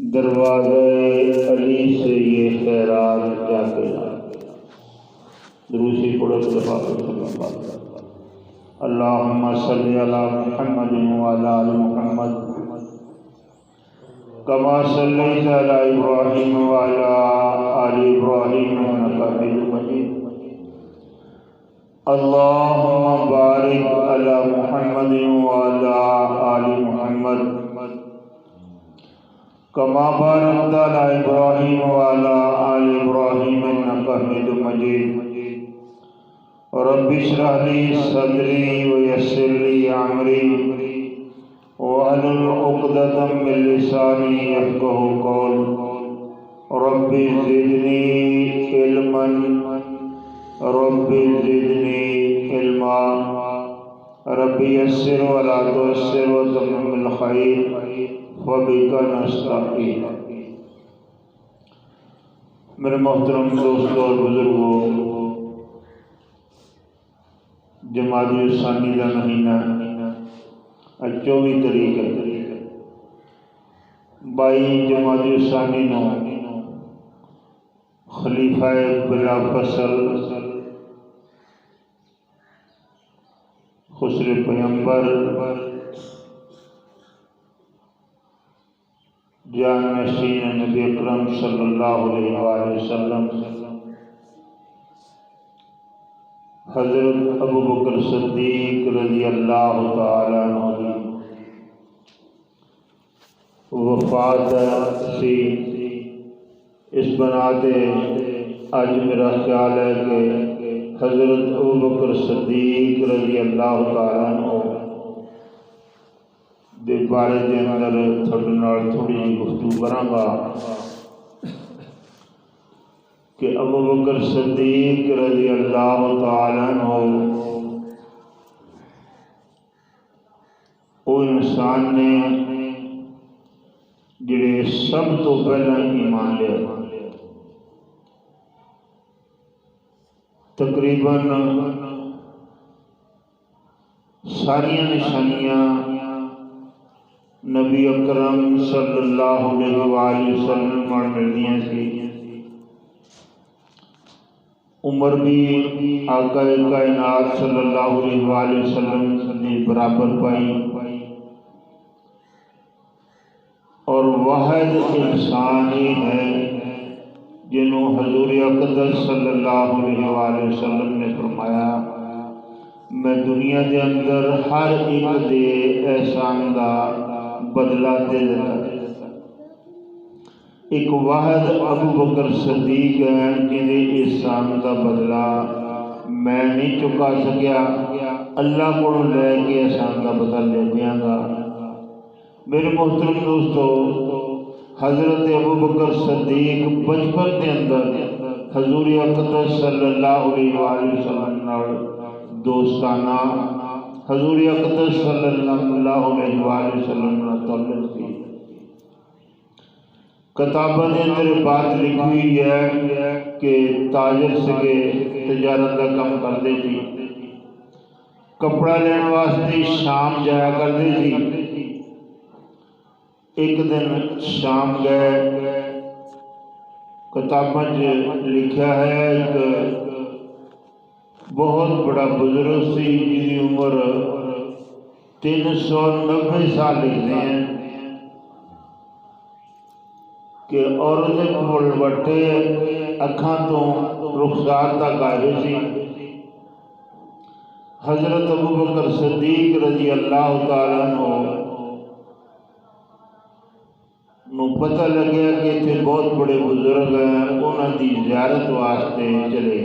دروازے علی سے یہ خیرات کیا کہنا۔ دروشی پڑھو تو اللہم صلی علی محمد وعلی آل محمد کما صلیت علی ابراہیم وعلی آل ابراہیم انک حمید مجید۔ اللہم بارک علی محمد وعلی آل محمد کما بارکت علی ابراہیم وعلی آل ابراہیم انک حمید مجید۔ رب اشرح لی صدری ویسر لی امری واحلل عقدۃ من لسانی یفقہوا قولی۔ رب زدنی علما رب زدنی علما رب یسر ولا تعسر وتمم الخیر وبک نستعین۔ میرے محترم دوستوں اور بزرگوں، جمادی الثانی کا مہینہ 24 تاریخ 22 جمادی الثانی نو خلیفہ بلا فصل خسر پیغمبر جان نشین نبی اکرم صلی اللہ علیہ وآلہ وسلم حضرت ابو بکر صدیق رضی اللہ تعالیٰ عنہ کی وفات سی۔ اس بنا تے آج میرا خیال ہے کہ حضرت ابو بکر صدیق رضی اللہ تعالیٰ عنہ دے بارے دے اندر تھوڑے نال تھوڑی جی گفتگو کراں گا کہ ابو بکر صدیق رضی اللہ تعالیٰ عنہ وہ انسان نے جڑے سب تو پہلا ایمان لیا۔ تقریباً ساریاں نشانیاں نبی اکرم صلی اللہ علیہ وآلہ وسلم میں ملدیاں سی۔ عمر بھی آقا کائنات صلی اللہ علیہ وآلہ وسلم نے برابر پائی، اور واحد انسان ہی ہے جنہوں حضور اقدس صلی اللہ علیہ وآلہ وسلم نے فرمایا میں دنیا دے اندر ہر ایک دے احسان دا بدلہ دے دیتا۔ ایک واحد ابو بکر صدیق ہے جنہیں احسان دا بدلہ میں نہیں چکا سکیا، اللہ کو لے کے احسان دا بدلہ لے دیاں گا۔ میرے محترم دوستو، حضرت ابو بکر صدیق بچپن کے اندر حضور اقدس صلی اللہ علیہ وآلہ وسلم نال دوستانہ حضور اقدس صلی اللہ علیہ وآلہ وسلم نال تعلق سی۔ کتابوں کے اندر بات لکھی ہوئی ہے کہ تاجر سگے، تجارت کا کام کرتے تھی، کپڑا لین واسطے شام جایا کرتے تھی۔ ایک دن شام گئے، کتابوں لکھا ہے ایک بہت بڑا بزرگ سی جس کی عمر 390 سال لکھتے ہیں کہ عورت کول وٹے اکھاں تو رخسار تک آئے سی۔ حضرت ابو بکر صدیق رضی اللہ تعالیٰ عنہ نو پتہ لگیا کہ اتنے بہت بڑے بزرگ ہیں، انہوں کی زیارت واسطے چلے۔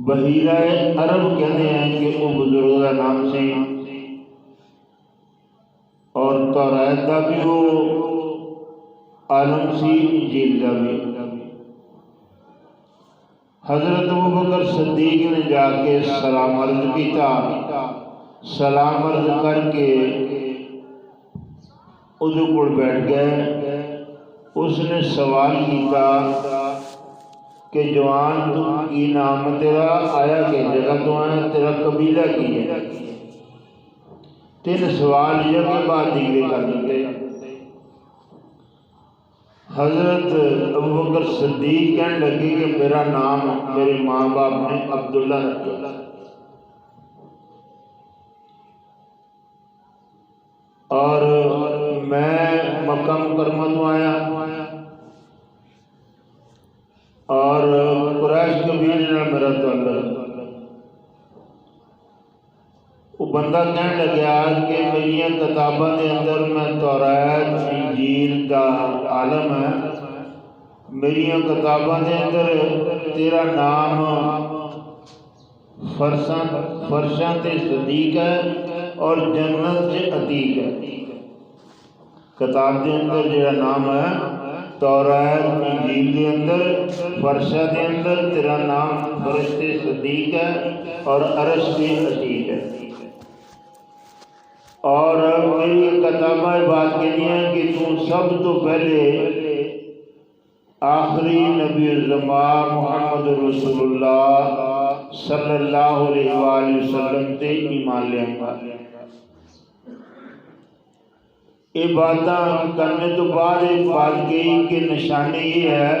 بحیرہ عرب کہتے ہیں کہ وہ بزرگ کا نام سی، اور تورات کا بھی وہ عالم سی، انجیل کا بھی۔ حضرت ابو بکر صدیق نے جا کے سلام عرض کیتا، سلام عرض کر کے ادھر کو بیٹھ گئے۔ اس نے سوال کیتا کہ جوان تو کی نام تیرا، آیا کہ جگہ تو آیا، تیرا قبیلہ کی ہے؟ تین سوال یکے بعد دیگرے کر دیتے۔ حضرت ابوبکر صدیق کہنے لگے کہ میرا نام میرے ماں باپ نے عبداللہ رکھا، اور میں مکہ مکرمہ تو آیا اور قریش قبیلے نال میرا تعلق۔ وہ بندہ کہنے لگا کہ میری کتاباں دے اندر میں تورات انجیل دا عالم ہے، میری کتاباں دے اندر تیرا نام فرشاں تے صدیق ہے اور جنت سے عتیق ہے۔ کتاب دے اندر جڑا نام ہے تورات انجیل دے اندر فرشاں دے اندر تیرا نام فرشتے صدیق ہے اور عرش پہ عتیق ہے۔ اور میری کتابیں بات کہتی ہیں کہ تو سب تو پہلے آخری نبی الزمان محمد رسول اللہ صلی اللہ علیہ وآلہ وسلم تے ایمان لے آئے۔ یہ باتاں کرنے تو بعد ایک بات کہی کہ نشانی یہ ہے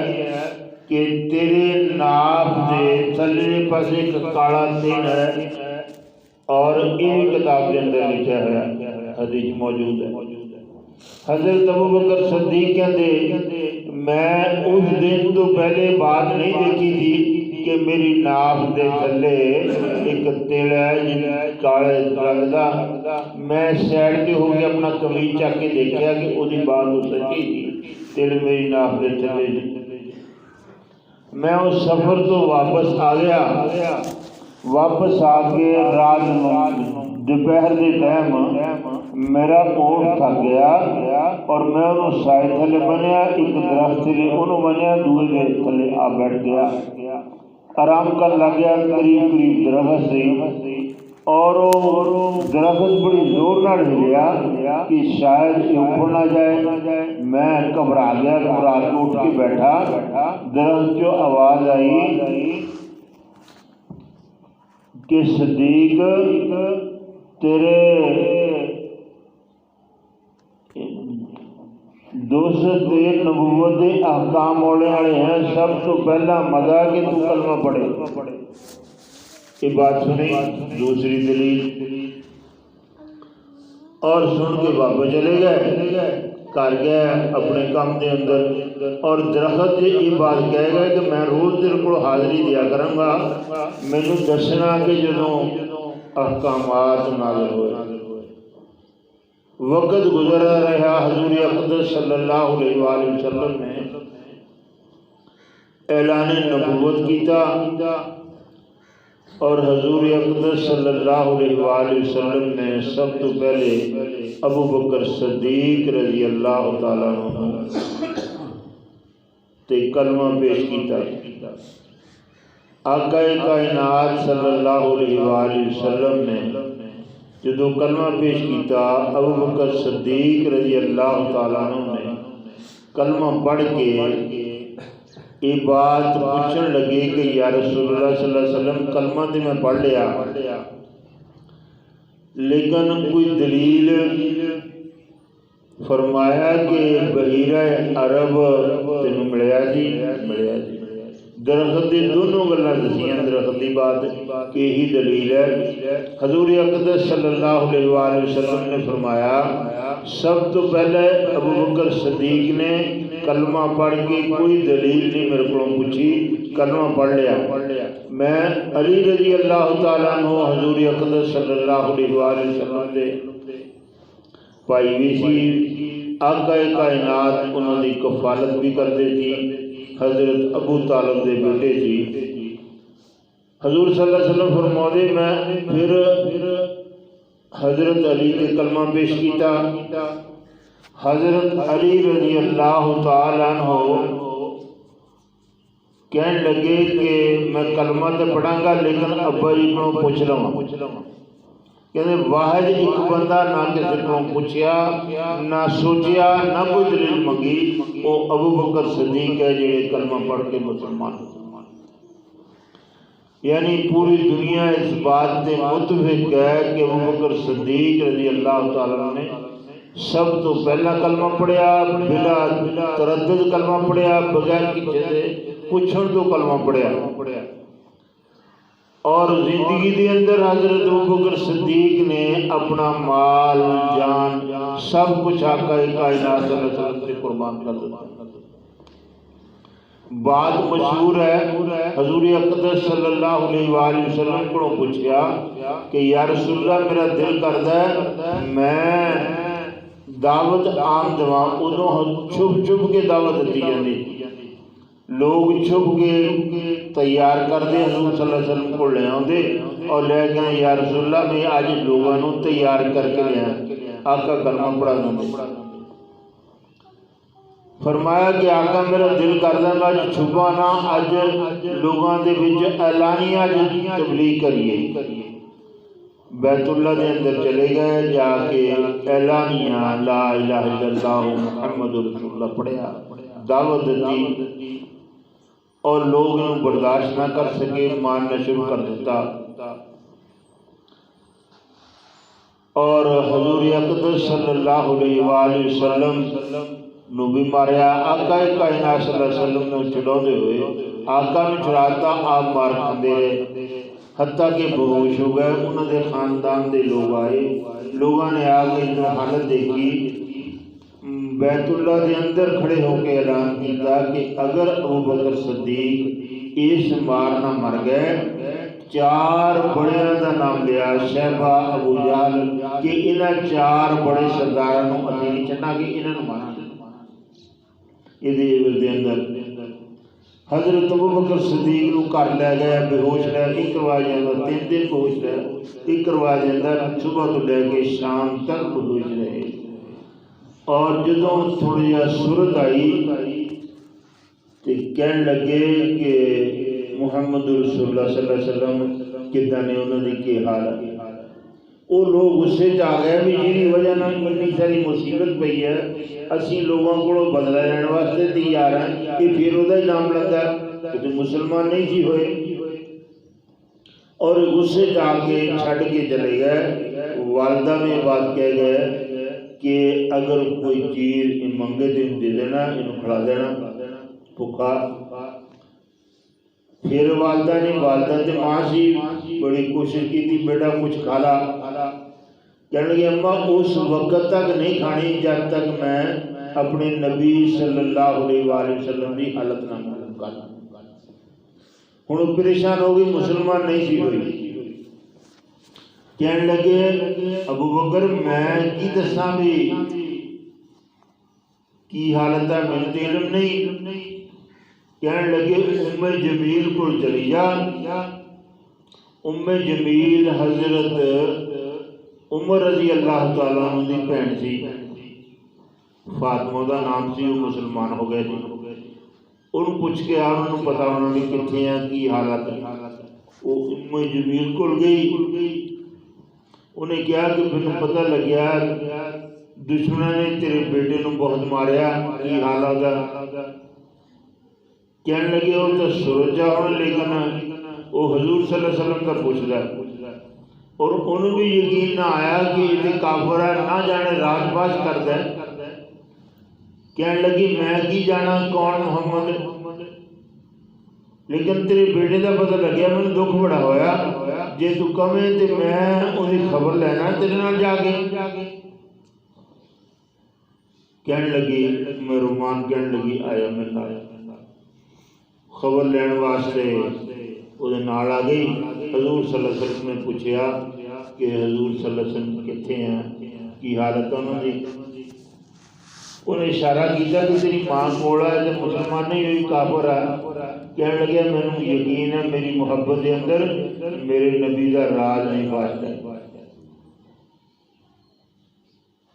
کہ تیرے ناف دے تھلے پاس ایک کالا تین ہے، اور یہ کتاب کے اندر لکھا ہے، حدیث موجود ہے۔ حضرت ابوبکر صدیق کہتے میں اس دن تو پہلے بات نہیں دیکھی تھی کہ میری ناف دے تھلے ایک تیل ہے کالے رنگ دا، میں سیڈ کے ہو کے اپنا قمیض چک کے دیکھا کہ وہ بات وہ سچی تھی، تیل میری ناف دے تھلے۔ میں اس سفر تو واپس آ گیا، واپس آ کے رات دوپہر کے ٹائم میرا کوٹ تھک گیا اور میں انہوں سائے تھلے بنیا، ایک درخت تھلے انہوں بنیا، دوسرے کے تھلے آ بیٹھ گیا، آرام کر لگ گیا۔ قریب قریب درخت سے اور درخت بڑی زور نہ ہلیا کہ شاید اوپر نہ جائے۔ میں گھبرا گیا، گھبرا کے اٹھ کے بیٹھا، درخت جو آواز آئی کہ صدیق تیرے 203 نبوت دے احکام ہونے والے ہیں، سب تو پہلا مزہ کہ تو کلمہ پڑھے۔ یہ بات سنی دوسری دلیل، اور سن کے واپس چلے گئے، کر گئے اپنے کام دے اندر، اور درخت یہ بات کہے گا کہ میں روز تیرے کو حاضری دیا کروں گا، مینوں دسنا کہ جدوں احکامات نازل ہوئے۔ وقت گزر رہا، حضور اقدس صلی اللہ علیہ وآلہ وسلم نے اعلان نبوت کیتا، اور حضور اقدس صلی اللہ علیہ وآلہ وسلم نے سب تو پہلے ابوبکر صدیق رضی اللہ تعالیٰ عنہ تے کلمہ پیش کیتا۔ آقا کائنات صلی اللہ علیہ وآلہ وسلم نے جدو کلمہ پیش کیتا، ابوبکر صدیق رضی اللہ تعالیٰ عنہ نے کلمہ پڑھ کے یہ بات پوچھنے لگے کہ یا رسول اللہ صلی اللہ علیہ وسلم کلمہ تے میں پڑھ لیا، لیکن کوئی دلیل؟ فرمایا کہ بحیرہ عرب تینوں ملیا جی، ملیا جی۔ درخت دی دونوں گلاں دسیاں، درخت دی بات کہ یہی دلیل ہے۔ حضور اقدس صلی اللہ علیہ وآلہ وسلم نے فرمایا سب تو پہلے ابوبکر صدیق نے کلمہ پڑھ کے کوئی دلیل نہیں میرے کو پوچھی، کلمہ پڑھ لیا۔ میں علی رضی اللہ تعالیٰ عنہ حضور اقدس صلی اللہ علیہ وآلہ وسلم دے پائی بھی سی، آقا کائنات انہوں نے کفالت بھی کرتے تھی، حضرت ابو طالب دے بیٹے تھی۔ حضور صلی اللہ علیہ وسلم فرماتے میں پھر حضرت علی کے کلمہ پیش کیتا۔ حضرت علی رضی اللہ تعالیٰ عنہ کہنے لگے کہ میں کلمہ تو پڑھاں گا لیکن ابا جی کو پوچھ لوں، کہتے واحد ایک بندہ نہ کسی کو پوچھیا، نہ سوچیا، نہ کوئی دلیل منگی، وہ ابوبکر صدیق ہے جڑے کلمہ پڑھ کے مسلمان۔ یعنی پوری دنیا اس بات سے متفق ہے کہ ابوبکر صدیق رضی اللہ تعالیٰ نے سب تو پہلا کلمہ پڑھیا، بلا تردد کلمہ پڑھیا، بغیر کسی سے پوچھن تو کلمہ پڑھیا، اور زندگی دے اندر حضرت ابوبکر صدیق نے اپنا مال جان سب کچھ آقا کائنات صلی اللہ علیہ وسلم سے قربان کر دیا۔ بات مشہور ہے، حضور اقدس صلی اللہ علیہ وآلہ وسلم کو پوچھا کہ یا رسول اللہ میرا دل کرتا ہے میں دعوت عام دواں، ادوں چھپ چھپ کے دعوت دیتی جاتی، لوگ چھپ کے تیار کرتے حضور صلی اللہ علیہ وسلم کو لے آتے اور لے گئے یا رسول اللہ میں آج لوگوں تیار کر کے لیا آقا کلمہ پڑھا دیں۔ فرمایا کہ آقا میرا دل کردا میں اج چھپا نہ، اج لوگاں دے وچ اعلانیہ تبلیغ کریے۔ بیت اللہ دے اندر چلے گئے، جا کے اعلانیہ لا الہ الا اللہ محمد رسول اللہ پڑھیا، دعوت دی، اور لوگ انہوں برداشت نہ کر سکے، ماننا شروع کر دیتا، اور حضور اقدس صلی اللہ علیہ وآلہ وسلم نو بھی ماریا۔ آقا کائنات صلی اللہ علیہ وسلم نے چھڑاؤندے ہوئے آقا نے چھڑاتا، آپ مار کھاندے رہے، حتیٰ کہ بہوش ہو گئے۔ انہوں نے خاندان دے لوگ آئے، لوگوں نے آگے جو حالت دیکھی، بیت اللہ دے اندر کھڑے ہو کے اعلان کیتا کہ اگر ابوبکر صدیق اس مار نہ مر گئے، 4 بڑیاں دا نام لیا، شیبہ، ابو جہل، کہ انہاں 4 بڑے سرداراں نوں اسی نہیں چنا کہ انہاں نوں مارنا۔ یہ اندر حضرت ابوبکر صدیق نو گھر لے گئے، بے ہوش رہے، ایک روایت اندر 3 دن بے ہوش رہے، ایک روایت اندر صبح تو لے کے شام تک بے ہوش رہے، اور جدوں تھوڑی صورت آئی تو کہنے لگے کہ محمد رسول اللہ صلی اللہ علیہ وسلم کدھا نے انہوں نے کی حالت۔ وہ لوگ غصے چ آ گئے بھی جی وجہ نہ اتنی ساری مصیبت پئی ہے، اسی لوگوں کو بدلہ لینے واسطے تیار ہیں، کہ پھر وہ نام لگتا ہے کہ مسلمان نہیں سی ہوئے، اور غصے چ آ کے چھڈ کے چلے گئے۔ والدہ میں بات کہہ گئے کہ اگر کوئی چیز منگے تو دے دینا، انہوں کھلا دینا بھوکا۔ پھر والدہ نے، والدہ تے ماں سی، بڑی کوشش کی تھی بیٹا کچھ کھالا، کہنے لگی اماں اس وقت تک نہیں کھانی جب تک میں اپنے نبی صلی اللہ علیہ وآلہ وسلم کی حالت نہ معلوم کر۔ ہوں پریشان ہو گئی، مسلمان نہیں سی ہوئی، کہنے لگے ابو بکر میں کی دساں بھی کی حالت ہے، میرے تے علم نہیں۔ کہنے لگے ام جمیل کو چلی جا۔ ام جمیل حضرت عمر رضی اللہ تعالیٰ عنہ دی بہن سی، فاطمہ دا نام سی، وہ مسلمان ہو گئے تھے۔ انہوں پوچھ کے آ، انہوں پتا انہوں نے کتنے ہیں کی حالت ہے۔ وہ ام جمیل کو گئی، انہیں کیا کہ پھر پتہ لگیا دشمنوں نے تیرے بیٹے نو بہت ماریا، کی حالت ہے۔ کہنے لگے وہ تو سرجا ہونے، لیکن وہ حضور صلی اللہ علیہ وسلم کا پوچھ رہا ہے، اور انہوں بھی یقین نہ آیا کہ یہ کافر ہے، نہ جانے راج باز کرتا ہے۔ کہنے لگی میں کی جانا کون محمد، لیکن تیرے بیٹے کا پتہ لگیا، میں دکھ بڑا ہویا، جے تو کمے تو میں انہیں خبر لینا تیرے نال جا کے۔ کہنے لگی میں رومان، کہنے لگی آیا میرے نال خبر لین واسطے وہ نال آ گئی۔ حضور صلی اللہ علیہ وسلم نے پوچھا کہ حضور صلی اللہ علیہ وسلم کتنے ہیں، کی حالت انہوں نے؟ انہیں اشارہ کیا کہ تیری ماں کوڑا ہے تو مسلمان نہیں ہوئی، کافر ہے۔ کہنے لگے میں یقین ہے میری محبت کے اندر میرے نبی کا راز نہیں واسطہ ہے۔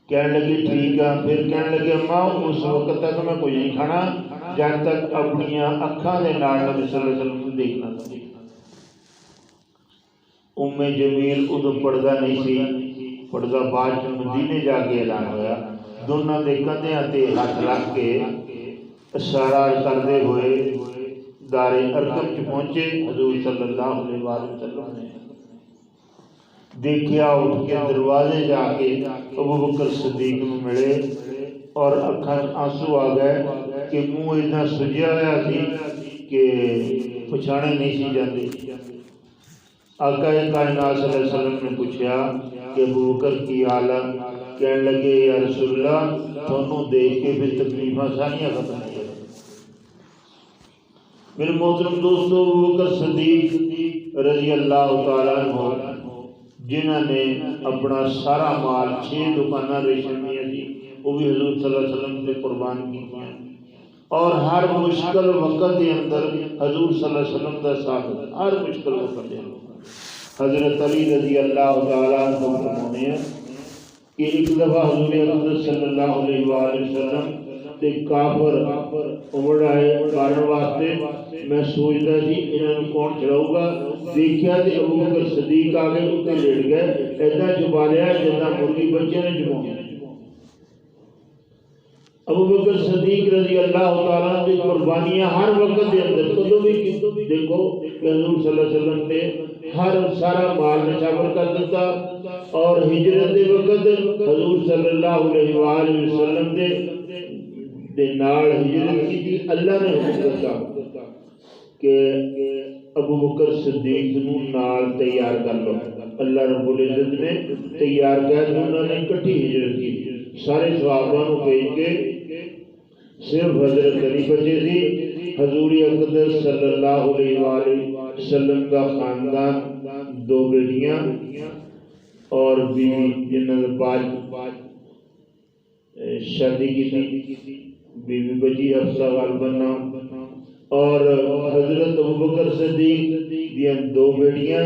کہنے لگی ٹھیک ہے۔ پھر کہنے لگے ماں اس وقت تک میں کچھ نہیں کھانا جب تک اپنی اکھاں دے نال نبی صلی اللہ علیہ وسلم کو دیکھنا۔ ام جمیل ادو پردہ نہیں سی، پردہ بعد مدینے جا کے اعلان ہوا، دونوں دے کندھیاں تے ہاتھ رکھ کے اشارہ کرتے ہوئے دار ارقم چ پہنچے، حضور صلی اللہ علیہ وآلہ وسلم نے دیکھیا، اٹھ کے دروازے جا کے ابو بکر صدیق نو ملے اور اکھاں آنسو آ گئے کہ منہ اتنا سجیا ہوا سی کہ پچھانے نہیں سی جاندے۔ آقا کائنات صلی اللہ علیہ وسلم نے پوچھا کہ ابو بکر کی حالت، کہنے لگے یا رسول اللہ تھانوں دیکھ کے پھر تکلیفاں ساریاں ختم ہو گئیں۔ میرے محترم دوستو، ابو بکر صدیق رضی اللہ تعالیٰ عنہ جنہوں نے اپنا سارا مال 6 دکاناں ریشمیاں تھی وہ بھی حضور صلی اللہ علیہ وسلم سے قربان کی ہیں، اور ہر مشکل وقت کے اندر حضور صلی اللہ علیہ وسلم کا ساتھ، ہر مشکل وقت کے اندر۔ حضرت علی رضی اللہ تعالیٰ عنہ فرماتے ہیں کہ ایک دفعہ حضور اقدس صلی اللہ علیہ وآلہ وسلم تے کافر امڑ آئے مارن واسطے، میں سوچتا سی انہوں نے کون چڑھاؤ گا، دیکھیا تے ابو بکر صدیق آ گئے، اتنے لیٹ گئے، ایسا چھپا لیا جیسا مرغی بچے نے چھپایا۔ ابو بکر صدیق رضی اللہ تعالیٰ کی قربانیاں ہر وقت کے اندر کدو بھی دیکھو کہ حضور صلی اللہ علیہ وسلم نے ہر سارا مال نشاور کر دیتا، اور ہجرت کے وقت حضور صلی اللہ علیہ وآلہ وسلم دے نال ہجرت کی تھی۔ اللہ نے حکم دیتا کہ ابو بکر صدیق نو نال تیار کر لو، اللہ رب العزت نے تیار کر کے انہوں نے کٹھی ہجرت کی، سارے صحابہ نو بھیج کے صرف حضرت علی بچے تھی۔ حضور اقدس صلی اللہ علیہ وآلہ وسلم کا خاندان 2 بیٹیاں اور بیوی جنہوں نے 5 شادی کی تھی، بیوی بچی حفصہ غالباً نام، اور حضرت ابو بکر صدیق دیا 2 بیٹیاں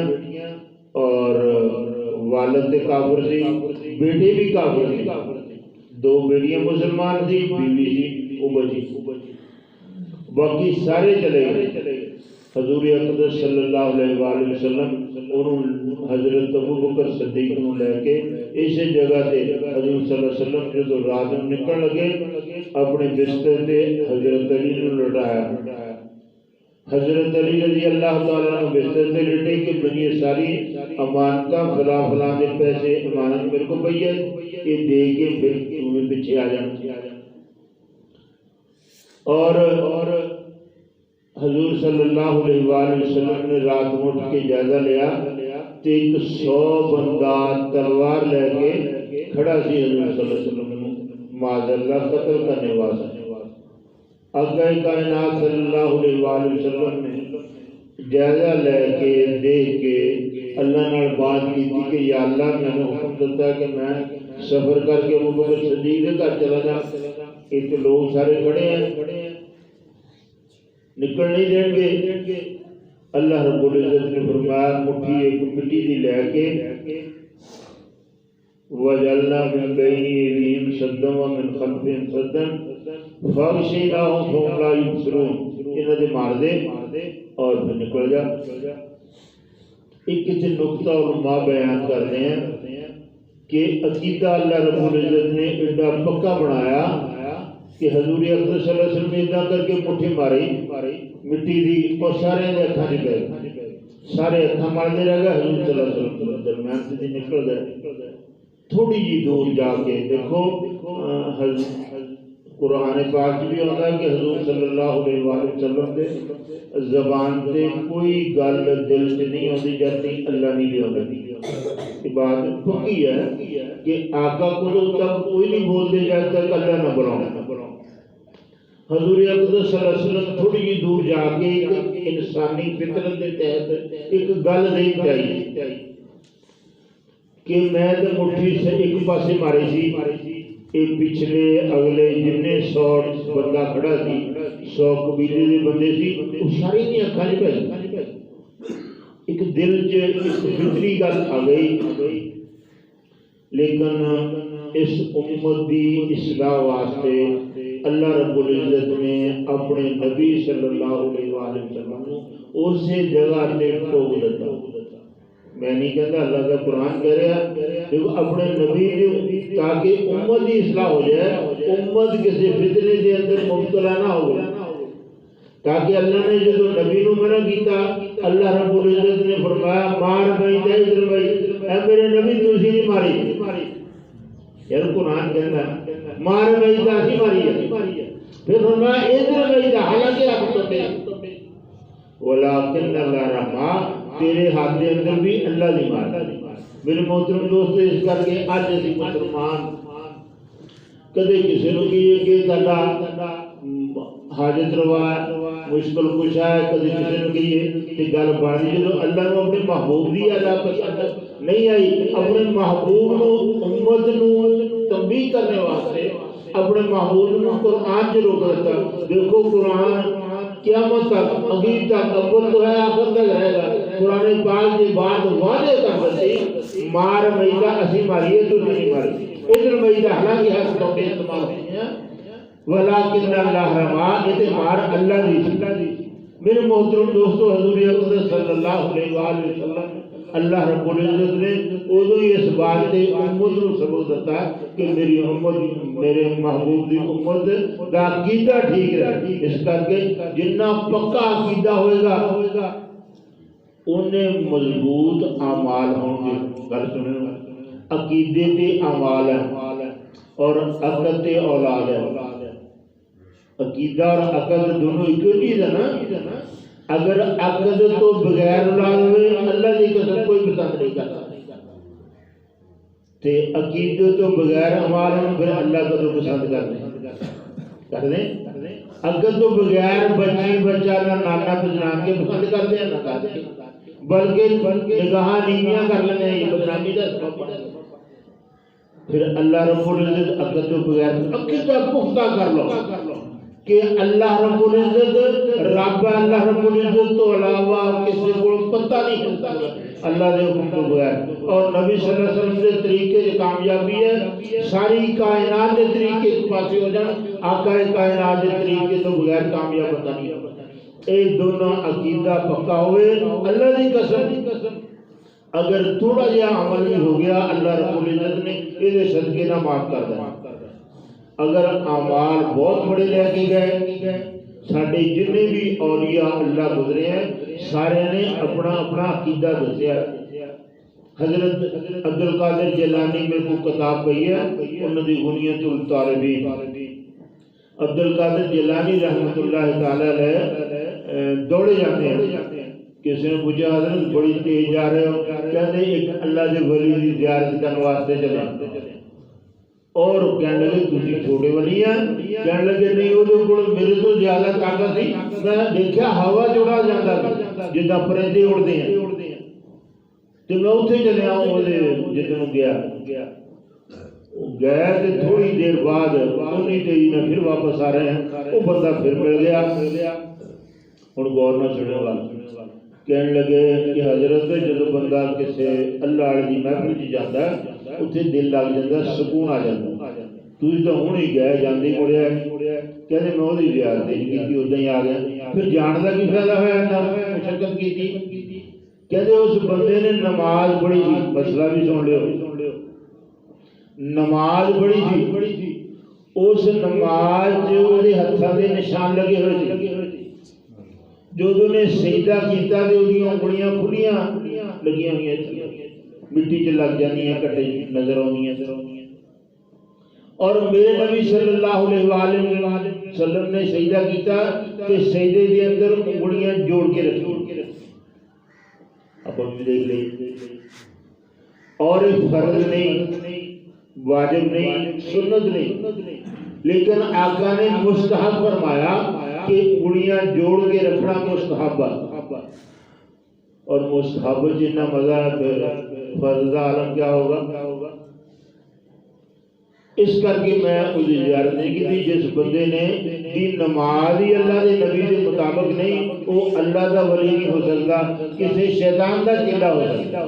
اور والد کافر تھی، بیٹے بھی کافر تھی، 2 بیٹیاں مسلمان تھی، بیوی تھی وہ بچی، باقی سارے چلے گئے۔ حضور اقدس صلی اللہ علیہ وآلہ وسلم انہوں حضرت ابو بکر صدیق کو لے کے اسی جگہ تے حضور صلی اللہ علیہ وسلم جو رات میں نکل لگے اپنے بستر تے حضرت علی نے لٹایا۔ حضرت علی رضی اللہ تعالیٰ عنہ بستر تے لٹے کہ بنی ساری امانتاں فلاں فلاں دے پیسے امانت میرے کو پئی ہے، یہ دے کے پھر تمہیں پیچھے آ جانا۔ اور حضور صلی اللہ علیہ وآلہ وسلم نے رات میں اٹھ کے جائزہ لیا تو 100 بندہ تلوار لے کے کھڑا سی حضور صلی اللہ علیہ وسلم معاذ اللہ قتل کرنے واسطے۔ آقا کائنات صلی اللہ علیہ وآلہ وسلم نے جائزہ لے کے دیکھ کے اللہ نے بات کی تھی کہ یا اللہ میں نے حکم دیتا کہ میں سفر کر کے ابو بکر صدیق کے گھر چلا جا، ایک لوگ سارے کھڑے ہیں نکل نہیں دیں گے۔ اللہ رب العزت نے فرمایا مٹھی ایک مٹی دی لے کے وَجَعَلْنَا مِن بَيْنِ أَيْدِيهِمْ سَدًّا وَمِن خَلْفِهِمْ سَدًّا فَأَغْشَيْنَاهُمْ فَهُمْ لَا يُبْصِرُونَ، انہوں نے مار دے اور پھر نکل جا۔ ایک کسی نقطہ علماء بیان کر رہے ہیں کہ عقیدہ اللہ رب العزت نے ایڈا پکا بنایا کہ حضور اقدس صلی اللہ علیہ وسلم نے ادھا کر کے مٹھی ماری مٹی دی اور سارے نے اکھاں نکل سارے اکھاں مارنے رہ گئے، حضور صلی اللہ علیہ وسلم کے درمیان سے نکل گئے۔ تھوڑی جی دور جا کے دیکھو قرآن پاک بھی ہوتا ہے کہ حضور صلی اللہ علیہ وآلہ وسلم کے زبان سے کوئی گل دل سے نہیں ہوتی جاتی اللہ نہیں لے ہوتی۔ یہ بات پکی ہے کہ آقا کو تک کوئی نہیں بول دے جائے تک اللہ نہ بلاؤ۔ حضور اقدس صلی اللہ علیہ وسلم تھوڑی جی دور جا کے ایک انسانی فطرت کے تحت ایک گل نہیں چاہیے کہ میں تو مٹھی سے ایک پاسے ماری سی، ایک پچھلے اگلے جننے 100 بندہ کھڑا سی، 100 قبیلے دے بندے سی، وہ ساری نہیں اکھاں نہیں پئی، ایک دل چ ایک فطری گل آ گئی۔ لیکن اس امت دی اصلاح واسطے اللہ رب العزت نے اپنے نبی صلی اللہ علیہ وآلہ وسلم کو اسی جگہ تے ٹوک دیتا۔ میں نہیں کہتا اللہ کا قرآن کہہ رہا لیکن اپنے نبی نے تاکہ امت کی اصلاح ہو جائے، امت کسی فتنے کے اندر مبتلا نہ ہو۔ تاکہ اللہ نے جدو نبی نو منع کیتا اللہ رب العزت نے فرمایا مار بھائی تے ادھر بھائی اے میرے نبی تسی نہیں ماری یار قرآن کہنا مار بھائی تے اسی ماری ہے پھر فرمایا ادھر بھائی تے حالانکہ آپ تو پہ ولیکن اللہ رحمہ تیرے ہاتھ دے اندر بھی اللہ نہیں مارتا میرے محترم دوستو اس کر کے اج اسی مسلمان کدے کسی نو کہیے کہ تہاڈا حاجت روا مشکل کشا ہے کدے کسی نو کہیے کہ گل بانی جدو اللہ نو اپنے محبوب دی ادا پسند نہیں آئی اپنے محبوب نو امت نو تنبیہ کرنے واسطے اپنے محبوب نو قرآن چ روک دیتا دیکھو قرآن قیامت تک اگیر تک اول تو ہے آخر تک رہے گا قرآن پاک کے بعد وعدے کر دیتے مار میدہ اسی ماریے تو نہیں ماری ادھر میدہ حالانکہ ہے تو کے استعمال ہوئی ہیں ولیکن اللہ رما ادھر مار اللہ دی میرے محترم دوستو حضور اقدس صلی اللہ علیہ وآلہ وسلم اللہ رب العزت نے ادھو ہی اس بات تے امت نو سبق دیتا کہ میری امت میرے محبوب دی امت دا عقیدہ ٹھیک رہے اس کر کے جنہ پکا عقیدہ ہوئے گا انہیں مضبوط اعمال ہوں گے گل سنیں عقیدے تے اعمال ہیں اور عقل تے اولاد ہے عقیدہ اور عقل دونوں ایک چیز ہے نا اگر عقل تو بغیر اولاد ہوئے اللہ کی قسم کوئی پسند نہیں کرتا تے عقیدے تو بغیر اعمال ہیں پھر اللہ کو تو پسند کر دیں عقل تو بغیر بچی بچہ نہ نانا پہچان کے پسند کرتے ہیں نہ کرتے ہیں بلکہ نگاہ نیمیاں کر لینے یہ بدنامی کا سبب پھر اللہ رب العزت عقل تو بغیر عقیدہ پختہ کر لو کہ اللہ رب العزت رب اللہ رب العزت تو علاوہ کسی کو پتہ نہیں چلتا اللہ دے حکم تو بغیر اور نبی صلی اللہ علیہ وسلم کے طریقے سے کامیابی ہے ساری کائنات کے طریقے کے پاس ہو جان آقا کائنات کے طریقے تو بغیر کامیاب ہوتا نہیں اے دونوں عقیدہ پکا ہوئے اللہ دی قسم اگر تھوڑا جہا عمل بھی ہو گیا اللہ رب العزت نے یہ صدقے نہ معاف کر دیا اگر اعمال بہت بڑے لے کے گئے ساڈے جتنے بھی اولیاء اللہ گزرے ہیں سارے نے اپنا اپنا عقیدہ دسیا حضرت عبد القادر جیلانی میرے کو کتاب پئی ہے انہوں نے غنیت الطالبین عبد القادر جیلانی رحمۃ اللہ تعالی علیہ دوڑے جاتے ہیں کسی نے پوچھا حضرت بڑی تیز جا رہے ہو کہتے ایک اللہ کے ولی کی زیارت کرنے واسطے چلے اور کہنے لگے تسی چھوٹے ولی ہیں کہنے لگے نہیں وہ میرے تو زیادہ طاقت تھی میں دیکھا ہوا جوڑا جاتا جدا پرندے اڑتے ہیں تو میں اتنے چلے آؤں جتنے گیا گئے تو تھوڑی دیر بعد انہی تیزی میں پھر واپس آ رہے ہیں وہ بندہ پھر مل گیا اور غور نہ سنے والا کہنے لگے کہ حضرت جب بندہ کسی اللہ والے کی محفل چ جاتا ہے اتنے دل لگ جاتا سکون آ جاتا تھی تو ہوں ہی گئے جانے مڑیا کہتے میں وہ زیارت نہیں کی ادا ہی آ گیا پھر جان کا کی فائدہ ہوا مشقت کی تھی کہتے اس بندے نے نماز پڑھی تھی مسئلہ بھی سن لو نماز پڑھی تھی اس نماز جو ہاتھوں کے نشان لگے ہوئے تھے جو نے سجدہ کیتا تے اودیاں انگلیاں کھلیاں لگیاں ہوئیاں مٹی چ لگ جاندیاں کٹے نظر آندیاں اور میرے نبی صلی اللہ علیہ وآلہ وسلم نے سجدہ کیتا تے سجدے دے اندر انگلیاں جوڑ کے رکھی اپ بھی دیکھ لیں اور فرض نہیں واجب نہیں سنت نہیں لیکن آقا نے مستحب فرمایا کہ انگلیاں جوڑ کے رکھنا مستحب اور مستحب جتنا مزہ فرض عالم کیا ہوگا اس کر کے میں اس زیارت نہیں کی تھی جس بندے نے دی نماز ہی اللہ دے نبی کے مطابق نہیں وہ اللہ دا ولی نہیں ہو سکتا کسی شیطان دا چیلا ہو سکتا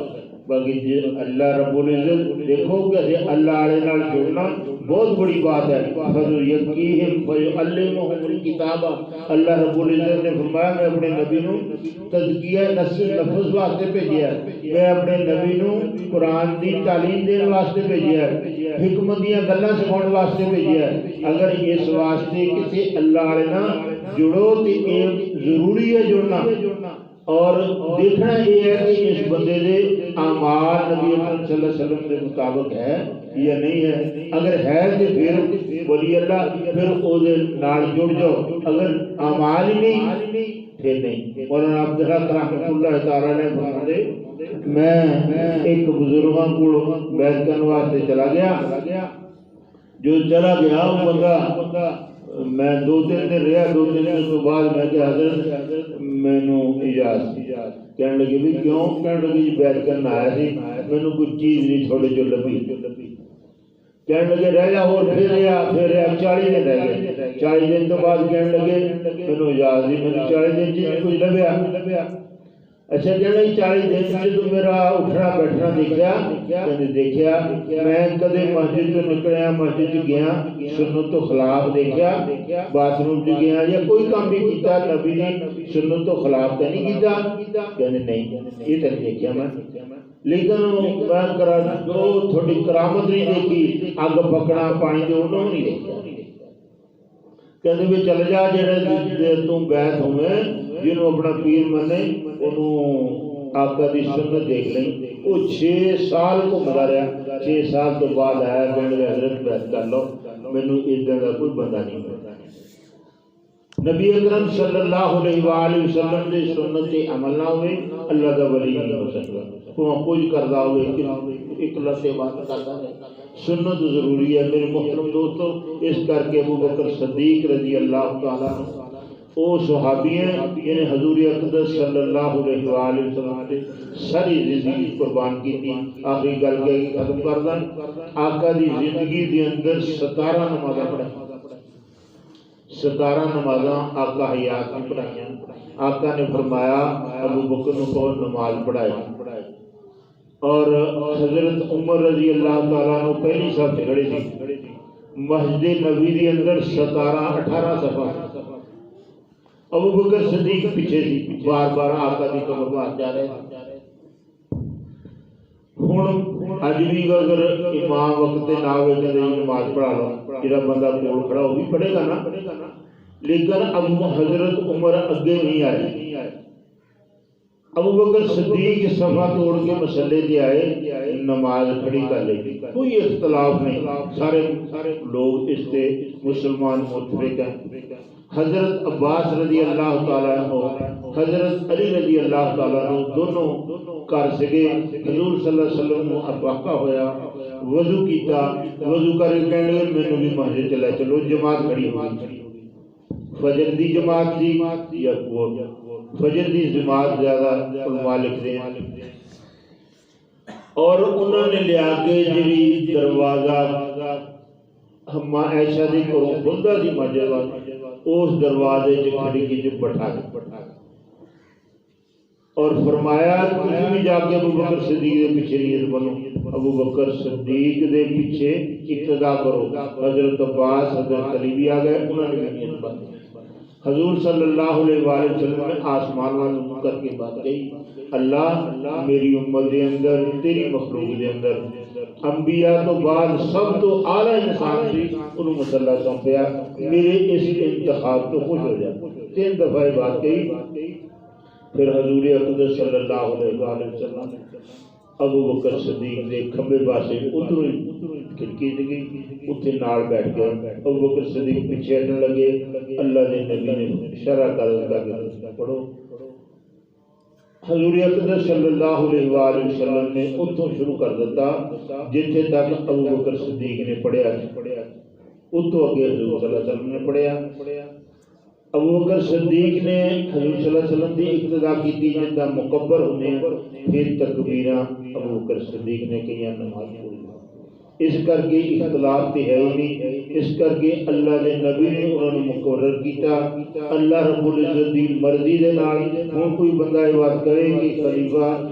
باقی اللہ رب العزت دیکھو کہ اللہ والے نال جڑنا بہت بڑی بات ہے. فَيُزَكِّيهِمْ فَيُعَلِّمُهُمُ الْكِتَابَ. اللہ رب العزت نے فرمایا میں اپنے نبی نو تزکیہ نفس واسطے بھیجیا ہے, میں اپنے نبی نو قرآن دی تعلیم دین واسطے بھیجیا ہے, حکمت دیاں گلاں سکھاؤن واسطے بھیجیا ہے. اگر اس واسطے کسی اللہ والے نال جڑو تو یہ ضروری ہے جڑنا, اور دیکھنا یہ ہے کہ اس بندے دے اعمال نبی اکرم صلی اللہ علیہ وسلم کے مطابق ہے یا نہیں ہے. اگر ہے تو پھر ولی اللہ پھر او دے نال جڑ جاؤ, اگر اعمال ہی نہیں پھر نہیں. مولانا عبدالحق رحمۃ اللہ تعالیٰ نے فرماتے میں ایک بزرگاں کو بیعت کرنے واسطے چلا گیا, جو چلا گیا وہ بندہ میں 2-3 دن رہا, 2-3 دن تو بعد میں کہ حضرت مینو اجازت کہنے لگے بھی کیوں, کہنے لگے جی بیعت کرنا آیا سی, مینو کوئی چیز نہیں تھوڑے جو لبھی, کہنے لگے رہ جا, اور پھر رہا 40 دن رہ گئے. 40 دن تو بعد کہنے لگے مینو اجازت دی, مینو 40 دن چیز کچھ لبیا. اچھا کہنے لگے 40 دن سے تو میرا اٹھنا بیٹھنا دیکھیا میں کدے مسجد تو نکلیا, مسجد گیا سنت تو خلاف دیکھیا, باتھ روم چ گیا یا کوئی کام بھی کیتا نبی نے سنت تو خلاف تو نہیں کیتا, کہنے نہیں یہ تو نہیں دیکھیا میں, لیکن میں کرا تو تھوڑی کرامت نہیں دیکھی, اگ پکڑا پانی دے انہوں نہیں دیکھا. کہتے بھی چل جا جڑے تم بیعت ہوئے جنہوں اپنا پیر منے انہوں آقا دی سنت دیکھ لیں. وہ 6 سال کو مدا رہا, 6 سال تو بعد آیا کہنے لگے حضرت بیعت کر لو, مینوں ادھر کا کوئی بندہ نہیں ہوتا. نبی اکرم صلی اللہ علیہ وآلہ وسلم دی سنت تے عمل نہ ہوئے اللہ دا ولی نہیں ہو سکتا. کوئی کردا ہوئے اخلاص سے بات کرتا ہے, سنت ضروری ہے میرے محترم دوستو. اس کر کے ابو بکر صدیق رضی اللہ تعالیٰ او صحابی ہیں جنہیں حضور اقدس صلی اللہ علیہ وآلہ وسلم نے ساری زندگی قربان کی تھی. آخری گل کے ختم کر دیں, آقا دی زندگی دے اندر 17 نمازاں پڑھائیں, 17 نمازاں آقا حیات میں پڑھائیں. آقا نے فرمایا ابو بکر کو نماز پڑھائے, اور حضرت عمر رضی اللہ تعالیٰ عنہ پہلی صف سے کھڑے تھے. مسجد نبوی کے اندر 17-18 صفحہ, ابو بکر صدیق پیچھے تھی, بار بار آقا دی قبر پاس جا رہے. ہن اج بھی اگر امام وقت نہ ہوئے کہ نماز پڑھا لو, جڑا بندہ کول کھڑا وہ بھی پڑھے گا نا, لیکن ابو حضرت عمر اگے نہیں آئے. ابو بکر صدیق صفحہ توڑ کے مسئلے دے آئے, نماز کھڑی کر لی, کوئی اختلاف نہیں, سارے لوگ اس سے مسلمان متفق ہیں. حضرت عباس رضی اللہ تعالیٰ عنہ, حضرت علی رضی اللہ تعالیٰ عنہ دونوں کر سکے. حضور صلی اللہ علیہ وسلم کو افاقہ ہویا, وضو کیتا, وضو کر کے کہنے لگے مینوں بھی مسجد چلا چلو, جماعت کھڑی ہوئی. فجر دی جماعت دی یا فجر دی جماعت زیادہ علماء لکھتے ہیں, اور انہوں نے لیا کے جڑی دروازہ ہم عائشہ دی کروں بندہ دی مسجد اس دروازے چ کھڑی کی بٹھا اور فرمایا تسی بھی جا کے ابو بکر صدیق دے پیچھے نیت بنو, ابو بکر صدیق دے پیچھے اقتدا کرو. حضرت عباس حضرت علی بھی آ گئے, انہوں نے بھی نیت بنی. حضور صلی اللہ علیہ وآلہ وسلم نے آسمان والوں کر کے بات کہی, اللہ میری امت دے اندر تیری مخلوق دے اندر انبیاء تو بعد سب تو اعلیٰ انسان سی, انہوں مسئلہ سونپیا, میرے اس انتخاب تو خوش ہو جائے. 3 دفعہ بات کہی. پھر حضور اقدس صلی اللہ علیہ وآلہ وسلم ابو بکر صدیق دے کھمبے پاسے ادھر کھڑکی سی گئی, اتنے نال بیٹھ گئے. ابو بکر صدیق پیچھے ہٹنے لگے. اللہ نے نبی نے شرع کر دیا کہ پڑھو. حضور اقدس صلی اللہ علیہ وآلہ وسلم نے اتوں شروع کر دیتا جتنے تک ابو بکر صدیق نے پڑھیا, اتوں اگے حضور صلی اللہ علیہ وسلم نے پڑھیا. ابو بکر صدیق نے حضور صلی اللہ علیہ وسلم کی اقتدا کی تھی جدا مکبر ہونے, پھر تکبیراں ابو بکر صدیق نے کئی نماز پڑھی. اس کر کے اختلاف تے ہے ہی نہیں, اس کر کے اللہ دے نبی نے انہوں نے مقرر کیتا. اللہ رب العزت دی مرضی دے نال ہن کوئی بندہ یہ بات کرے کہ خلیفہ